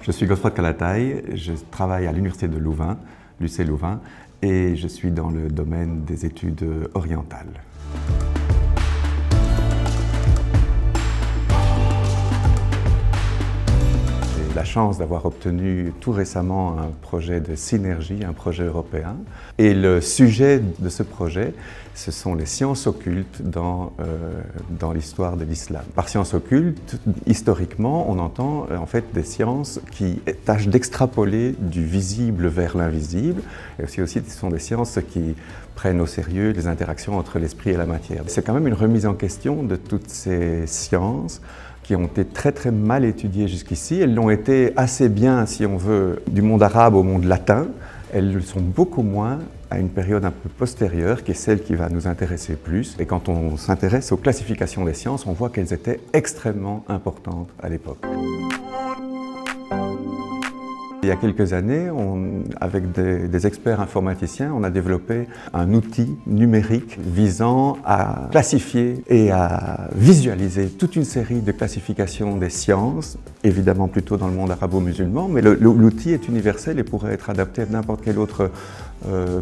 Je suis Godefroy de Calataï, je travaille à l'Université de Louvain, l'UC Louvain, et je suis dans le domaine des études orientales. J'ai la chance d'avoir obtenu tout récemment un projet de synergie, un projet européen. Et le sujet de ce projet, ce sont les sciences occultes dans l'histoire de l'islam. Par sciences occultes, historiquement, on entend en fait des sciences qui tâchent d'extrapoler du visible vers l'invisible. Et aussi, ce sont des sciences qui prennent au sérieux les interactions entre l'esprit et la matière. C'est quand même une remise en question de toutes ces sciences qui ont été très mal étudiées jusqu'ici. Elles l'ont été assez bien, si on veut, du monde arabe au monde latin. Elles le sont beaucoup moins à une période un peu postérieure, qui est celle qui va nous intéresser plus. Et quand on s'intéresse aux classifications des sciences, on voit qu'elles étaient extrêmement importantes à l'époque. Il y a quelques années, avec des experts informaticiens, on a développé un outil numérique visant à classifier et à visualiser toute une série de classifications des sciences, évidemment plutôt dans le monde arabo-musulman, mais l'outil est universel et pourrait être adapté à n'importe quel autre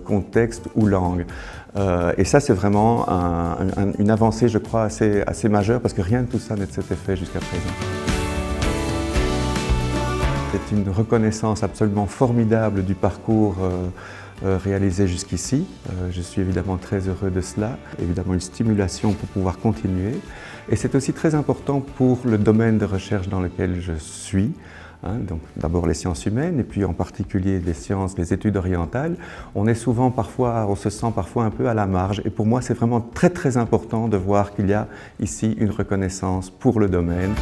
contexte ou langue. Et ça, c'est vraiment une avancée, je crois, assez majeure, parce que rien de tout ça ne s'était fait jusqu'à présent. C'est une reconnaissance absolument formidable du parcours réalisé jusqu'ici. Je suis évidemment très heureux de cela, évidemment une stimulation pour pouvoir continuer. Et c'est aussi très important pour le domaine de recherche dans lequel je suis. Donc d'abord les sciences humaines et puis en particulier les études orientales. On se sent parfois un peu à la marge et pour moi c'est vraiment très important de voir qu'il y a ici une reconnaissance pour le domaine.